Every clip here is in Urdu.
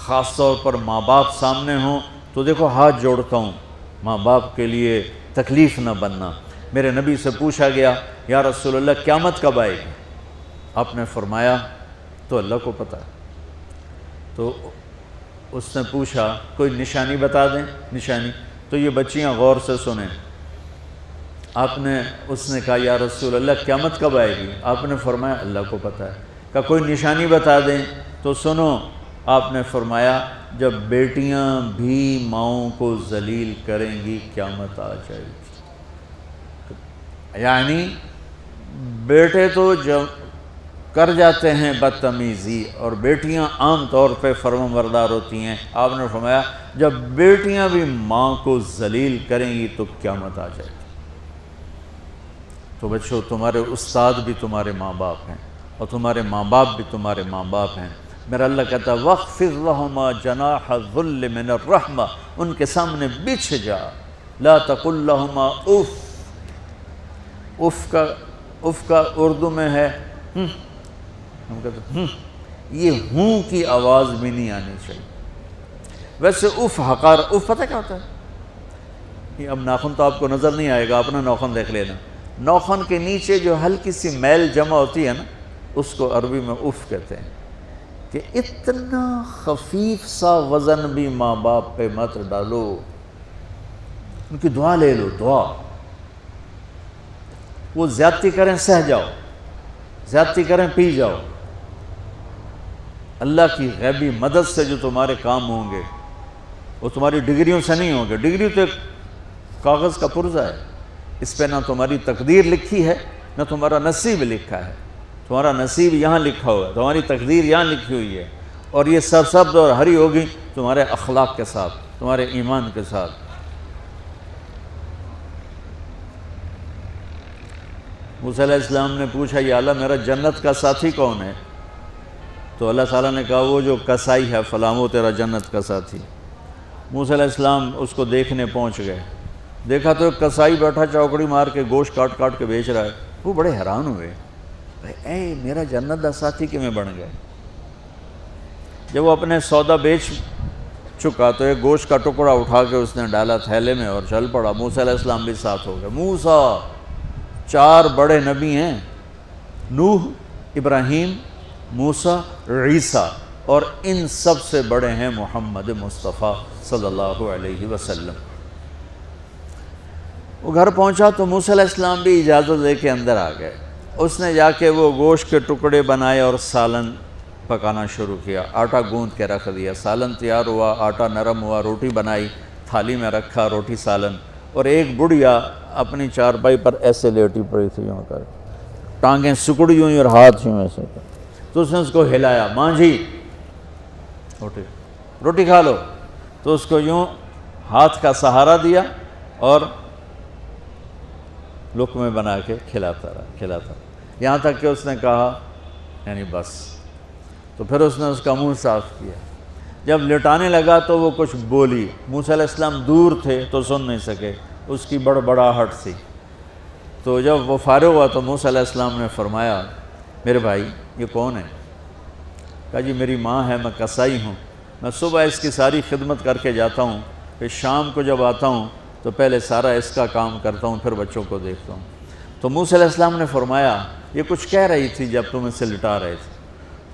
خاص طور پر ماں باپ سامنے ہوں تو دیکھو ہاتھ جوڑتا ہوں، ماں باپ کے لیے تکلیف نہ بننا۔ میرے نبی سے پوچھا گیا یا رسول اللہ قیامت کب آئے گی؟ آپ نے فرمایا تو اللہ کو پتہ ہے۔ تو اس نے پوچھا کوئی نشانی بتا دیں، نشانی؟ تو یہ بچیاں غور سے سنیں۔ اس نے کہا یا رسول اللہ قیامت کب آئے گی؟ آپ نے فرمایا اللہ کو پتہ ہے۔ کہا کوئی نشانی بتا دیں؟ تو سنو، آپ نے فرمایا جب بیٹیاں بھی ماؤں کو ذلیل کریں گی قیامت آ جائے گی۔ یعنی بیٹے تو جب کر جاتے ہیں بدتمیزی اور بیٹیاں عام طور پہ فرمانبردار ہوتی ہیں، آپ نے فرمایا جب بیٹیاں بھی ماں کو ذلیل کریں گی تو قیامت آ جائے گی۔ تو بچوں، تمہارے استاد بھی تمہارے ماں باپ ہیں اور تمہارے ماں باپ بھی تمہارے ماں باپ ہیں۔ میرا اللہ کہتا ہے وَاخْفِضْ لَهُمَا جَنَاحَ الذُّلِّ مِنَ الرَّحْمَةِ، ان کے سامنے بچھ جا، لا تقل لهما اف۔ اف کا اردو میں ہے ہم کہتے ہیں یہ ہوں کی آواز بھی نہیں آنی چاہیے۔ ویسے اف حقار، اف پتہ کیا ہوتا ہے؟ اب ناخن تو آپ کو نظر نہیں آئے گا، اپنا ناخن دیکھ لینا۔ ناخن کے نیچے جو ہلکی سی میل جمع ہوتی ہے نا، اس کو عربی میں اف کہتے ہیں۔ کہ اتنا خفیف سا وزن بھی ماں باپ پہ مت ڈالو، ان کی دعا لے لو، دعا۔ وہ زیادتی کریں سہ جاؤ، زیادتی کریں پی جاؤ۔ اللہ کی غیبی مدد سے جو تمہارے کام ہوں گے وہ تمہاری ڈگریوں سے نہیں ہوں گے۔ ڈگری تو ایک کاغذ کا پرزہ ہے، اس پہ نہ تمہاری تقدیر لکھی ہے نہ تمہارا نصیب لکھا ہے۔ تمہارا نصیب یہاں لکھا ہوا ہے، تمہاری تقدیر یہاں لکھی ہوئی ہے، اور یہ سرسبز اور ہری ہوگی تمہارے اخلاق کے ساتھ، تمہارے ایمان کے ساتھ۔ موسیٰ علیہ السلام نے پوچھا یا اللہ میرا جنت کا ساتھی کون ہے؟ تو اللہ تعالیٰ نے کہا وہ جو کسائی ہے فلاں وہ تیرا جنت کا ساتھی۔ موسیٰ علیہ السلام اس کو دیکھنے پہنچ گئے، دیکھا تو ایک کسائی بیٹھا چوکڑی مار کے گوشت کاٹ کاٹ کے بیچ رہا ہے۔ وہ بڑے حیران ہوئے، اے میرا جنت کا ساتھی کیویں بن گئے؟ جب وہ اپنے سودا بیچ چکا تو ایک گوشت کا ٹکڑا اٹھا کے اس نے ڈالا تھیلے میں اور چل پڑا۔ موسیٰ علیہ السلام بھی ساتھ ہو گئے۔ موسیٰ 4 بڑے نبی ہیں، نوح، ابراہیم، موسیٰ، عیسیٰ، اور ان سب سے بڑے ہیں محمد مصطفیٰ صلی اللہ علیہ وسلم۔ وہ گھر پہنچا تو موسیٰ علیہ السلام بھی اجازت لے کے اندر آ گئے۔ اس نے جا کے وہ گوشت کے ٹکڑے بنائے اور سالن پکانا شروع کیا، آٹا گوندھ کے رکھ دیا، سالن تیار ہوا، آٹا نرم ہوا، روٹی بنائی، تھالی میں رکھا روٹی سالن، اور ایک بڑھیا اپنی چارپائی پر ایسے لیٹی پڑی تھی، یوں کر ٹانگیں سکڑی ہوئی اور ہاتھ یوں ایسے کر۔ تو اس نے اس کو ہلایا، ماں جی روٹی کھا لو۔ تو اس کو یوں ہاتھ کا سہارا دیا اور لقمے بنا کے کھلاتا رہا، یہاں تک کہ اس نے کہا یعنی بس۔ تو پھر اس نے اس کا منہ صاف کیا۔ جب لٹانے لگا تو وہ کچھ بولی، موسیٰ علیہ السلام دور تھے تو سن نہیں سکے، اس کی بڑبڑاہٹ تھی۔ تو جب وہ فارغ ہوا تو موسیٰ علیہ السلام نے فرمایا میرے بھائی یہ کون ہے؟ کہا جی میری ماں ہے، میں کسائی ہوں، میں صبح اس کی ساری خدمت کر کے جاتا ہوں، پھر شام کو جب آتا ہوں تو پہلے سارا اس کا کام کرتا ہوں، پھر بچوں کو دیکھتا ہوں۔ تو موسیٰ علیہ السلام نے فرمایا یہ کچھ کہہ رہی تھی جب تم اسے لٹا رہے تھے؟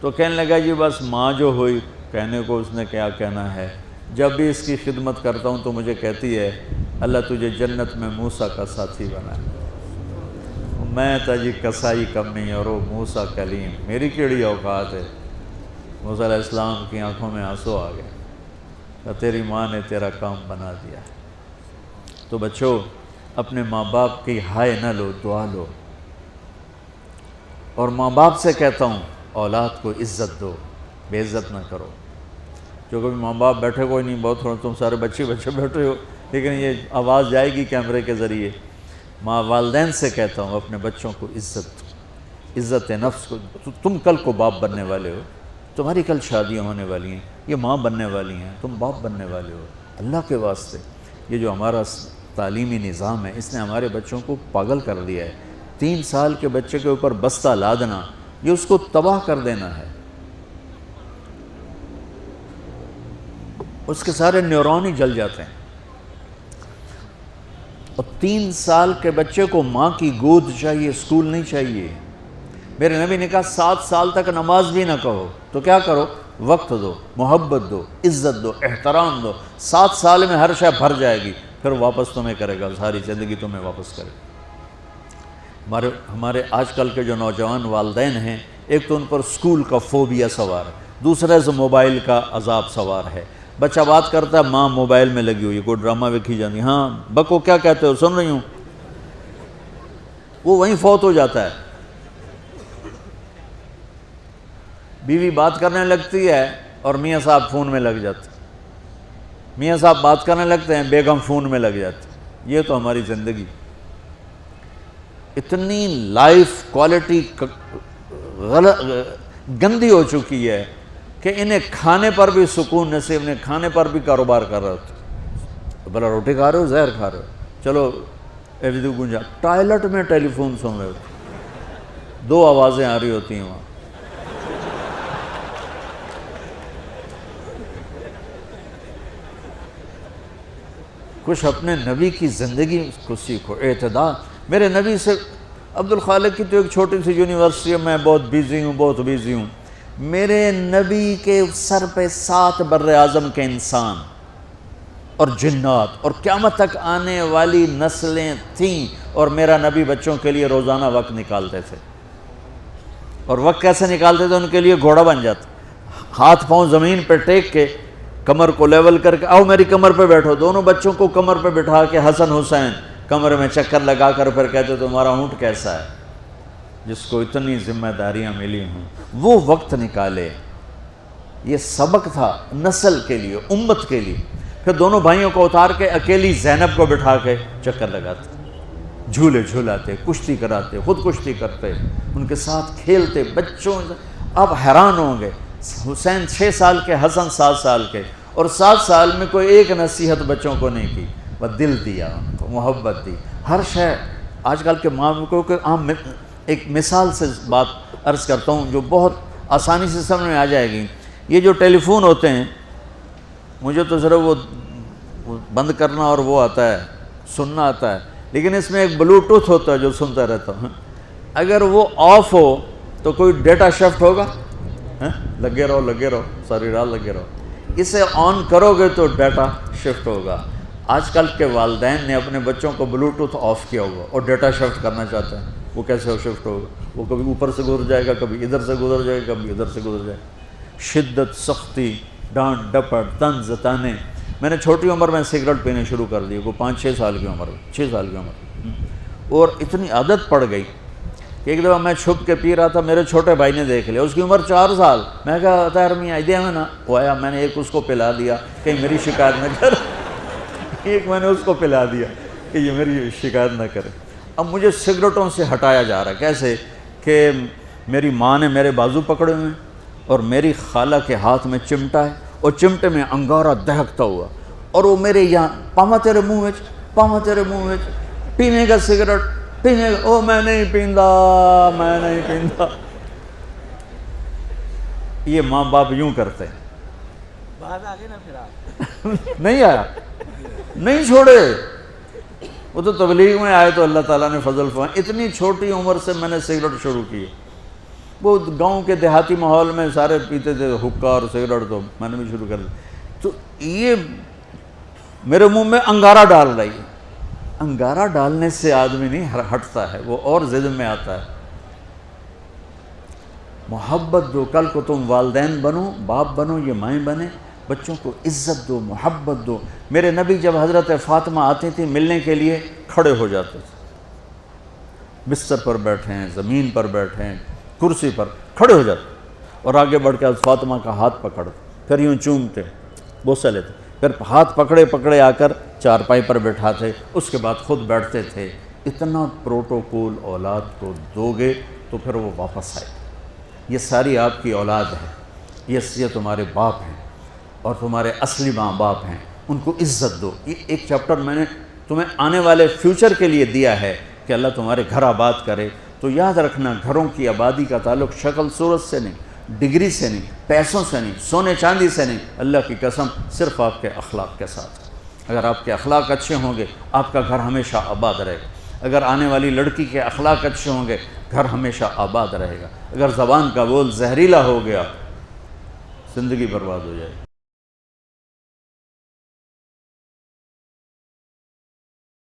تو کہنے لگا جی بس ماں جو ہوئی، کہنے کو اس نے کیا کہنا ہے، جب بھی اس کی خدمت کرتا ہوں تو مجھے کہتی ہے اللہ تجھے جنت میں موسیٰ کا ساتھی بنائے۔ میں تا جی کسائی کمی اور وہ موسیٰ کلیم، میری کیڑی اوقات ہے۔ موسیٰ علیہ السلام کی آنکھوں میں آنسو آ گئے کہ تیری ماں نے تیرا کام بنا دیا۔ تو بچوں اپنے ماں باپ کی ہائے نہ لو، دعا لو۔ اور ماں باپ سے کہتا ہوں اولاد کو عزت دو، بے عزت نہ کرو۔ جو کبھی ماں باپ بیٹھے کوئی نہیں، بہت تھوڑا تم سارے بچے بیٹھے ہو، لیکن یہ آواز جائے گی کیمرے کے ذریعے۔ ماں والدین سے کہتا ہوں اپنے بچوں کو عزت نفس کو، تم کل کو باپ بننے والے ہو، تمہاری کل شادیاں ہونے والی ہیں، یہ ماں بننے والی ہیں، تم باپ بننے والے ہو۔ اللہ کے واسطے یہ جو ہمارا تعلیمی نظام ہے اس نے ہمارے بچوں کو پاگل کر دیا ہے۔ 3 سال کے بچے کے اوپر بستہ لادنا، یہ اس کو تباہ کر دینا ہے۔ اس کے سارے نیورون ہی جل جاتے ہیں. اور 3 سال کے بچے کو ماں کی گود چاہیے، اسکول نہیں چاہیے. میرے نبی نے کہا 7 سال تک نماز بھی نہ کہو تو کیا کرو؟ وقت دو، محبت دو، عزت دو، احترام دو. 7 سال میں ہر شے بھر جائے گی، پھر واپس تمہیں کرے گا، ساری زندگی تمہیں واپس کرے گا. ہمارے آج کل کے جو نوجوان والدین ہیں، ایک تو ان پر اسکول کا فوبیا سوار ہے، دوسرے سے موبائل کا عذاب سوار ہے. بچہ بات کرتا ہے، ماں موبائل میں لگی ہوئی، کوئی ڈرامہ ویکھی جاتی، ہاں بکو کیا کہتے ہو، سن رہی ہوں. وہ وہیں فوت ہو جاتا ہے. بیوی بات کرنے لگتی ہے اور میاں صاحب فون میں لگ جاتے، میاں صاحب بات کرنے لگتے ہیں، بیگم فون میں لگ جاتی. یہ تو ہماری زندگی. اتنی لائف کوالٹی گندی ہو چکی ہے کہ انہیں کھانے پر بھی سکون نصیب نہیں، کھانے پر بھی کاروبار کر رہے ہوتے. بھلا روٹی کھا رہے ہو، زہر کھا رہے ہو، چلو ایویدو گنجا. ٹوائلٹ میں ٹیلی فون سن رہے ہوتے، 2 آوازیں آ رہی ہوتی ہیں وہاں. کچھ اپنے نبی کی زندگی کو سیکھو، اعتدال. میرے نبی سے عبد الخالق کی تو ایک چھوٹی سی یونیورسٹی ہے، میں بہت بیزی ہوں. میرے نبی کے سر پہ 7 بر اعظم کے انسان اور جنات اور قیامت تک آنے والی نسلیں تھیں، اور میرا نبی بچوں کے لیے روزانہ وقت نکالتے تھے. اور وقت کیسے نکالتے تھے؟ ان کے لیے گھوڑا بن جاتا، ہاتھ پاؤں زمین پہ ٹیک کے، کمر کو لیول کر کے، آؤ میری کمر پہ بیٹھو. دونوں بچوں کو کمر پہ بٹھا کے حسن حسین کمر میں چکر لگا کر پھر کہتے تمہارا اونٹ کیسا ہے، جس کو اتنی ذمہ داریاں ملی ہوں. وہ وقت نکالے. یہ سبق تھا نسل کے لیے، امت کے لیے. پھر دونوں بھائیوں کو اتار کے اکیلی زینب کو بٹھا کے چکر لگاتے، جھولے جھولاتے، کشتی کراتے، خود کشتی کرتے، ان کے ساتھ کھیلتے. بچوں اب حیران ہوں گے، حسین 6 سال کے، حسن 7 سال کے، اور 7 سال میں کوئی ایک نصیحت بچوں کو نہیں کی، بس دل دیا ان کو، محبت دی. ہر شے آج کل کے ماں کو عام ایک مثال سے بات عرض کرتا ہوں جو بہت آسانی سے سمجھ میں آ جائے گی. یہ جو ٹیلی فون ہوتے ہیں، مجھے تو صرف وہ بند کرنا اور وہ آتا ہے، سننا آتا ہے، لیکن اس میں ایک بلوٹوتھ ہوتا ہے جو سنتا رہتا ہوں. اگر وہ آف ہو تو کوئی ڈیٹا شفٹ ہوگا؟ لگے رہو ساری رات لگے رہو. اسے آن کرو گے تو ڈیٹا شفٹ ہوگا. آج کل کے والدین نے اپنے بچوں کو بلوٹوتھ آف کیا ہوا اور ڈیٹا شفٹ کرنا چاہتے ہیں. وہ کیسے شفٹ ہوگا؟ وہ کبھی اوپر سے گزر جائے گا، کبھی ادھر سے گزر جائے گا، کبھی ادھر سے گزر جائے گا. شدت، سختی، ڈانٹ ڈپٹ، طنز تانے. میں نے چھوٹی عمر میں سگریٹ پینے شروع کر دی، وہ 5-6 سال کی عمر میں، 6 سال کی عمر، اور اتنی عادت پڑ گئی کہ ایک دفعہ میں چھپ کے پی رہا تھا، میرے چھوٹے بھائی نے دیکھ لیا، اس کی عمر 4 سال. میں کہا طاہر میاں آئیدیا میں نا، وہ آیا، میں نے ایک اس کو پلا دیا کہیں میری شکایت نہ کر. ایک میں نے اس کو پلا دیا کہ یہ میری شکایت نہ کرے. اب مجھے سگریٹوں سے ہٹایا جا رہا ہے. کیسے کہ میری ماں نے میرے بازو پکڑے ہوئے ہیں اور میری خالہ کے ہاتھ میں چمٹا ہے اور چمٹے میں انگارہ دہکتا ہوا، اور وہ میرے یہاں پاما تیرے منہ میں پینے کا سگریٹ پینے کا. او میں نہیں پیندا. یہ ماں باپ یوں کرتے ہیں. بات آگے نا پھر آپ نہیں آیا، نہیں چھوڑے. وہ تو تبلیغ میں آئے تو اللہ تعالیٰ نے فضل فرمایا. اتنی چھوٹی عمر سے میں نے سگریٹ شروع کی. وہ گاؤں کے دیہاتی ماحول میں سارے پیتے تھے حقہ اور سگریٹ، تو میں نے بھی شروع کر دی. تو یہ میرے منہ میں انگارہ ڈال رہی ہے. انگارہ ڈالنے سے آدمی نہیں ہٹتا ہے، وہ اور ضد میں آتا ہے. محبت دو. کل کو تم والدین بنو، باپ بنو، یہ مائیں بنے، بچوں کو عزت دو، محبت دو. میرے نبی جب حضرت فاطمہ آتی تھی ملنے کے لیے، کھڑے ہو جاتے تھے. بستر پر بیٹھے ہیں، زمین پر بیٹھے ہیں، کرسی پر کھڑے ہو جاتے اور آگے بڑھ کے فاطمہ کا ہاتھ پکڑتے، پھر یوں چومتے، بوسہ لیتے، پھر ہاتھ پکڑے آ کر چارپائی پر بیٹھاتے، اس کے بعد خود بیٹھتے تھے. اتنا پروٹوکول اولاد کو دو گے تو پھر وہ واپس آئے. یہ ساری آپ کی اولاد ہے، یہ تمہارے باپ ہیں اور تمہارے اصلی ماں باپ ہیں. ان کو عزت دو. یہ ایک چیپٹر میں نے تمہیں آنے والے فیوچر کے لیے دیا ہے کہ اللہ تمہارے گھر آباد کرے. تو یاد رکھنا، گھروں کی آبادی کا تعلق شکل صورت سے نہیں، ڈگری سے نہیں، پیسوں سے نہیں، سونے چاندی سے نہیں، اللہ کی قسم صرف آپ کے اخلاق کے ساتھ۔ اگر آپ کے اخلاق اچھے ہوں گے آپ کا گھر ہمیشہ آباد رہے گا۔ اگر آنے والی لڑکی کے اخلاق اچھے ہوں گے گھر ہمیشہ آباد رہے گا۔ اگر زبان کا بول زہریلا ہو گیا زندگی برباد ہو جائے گی۔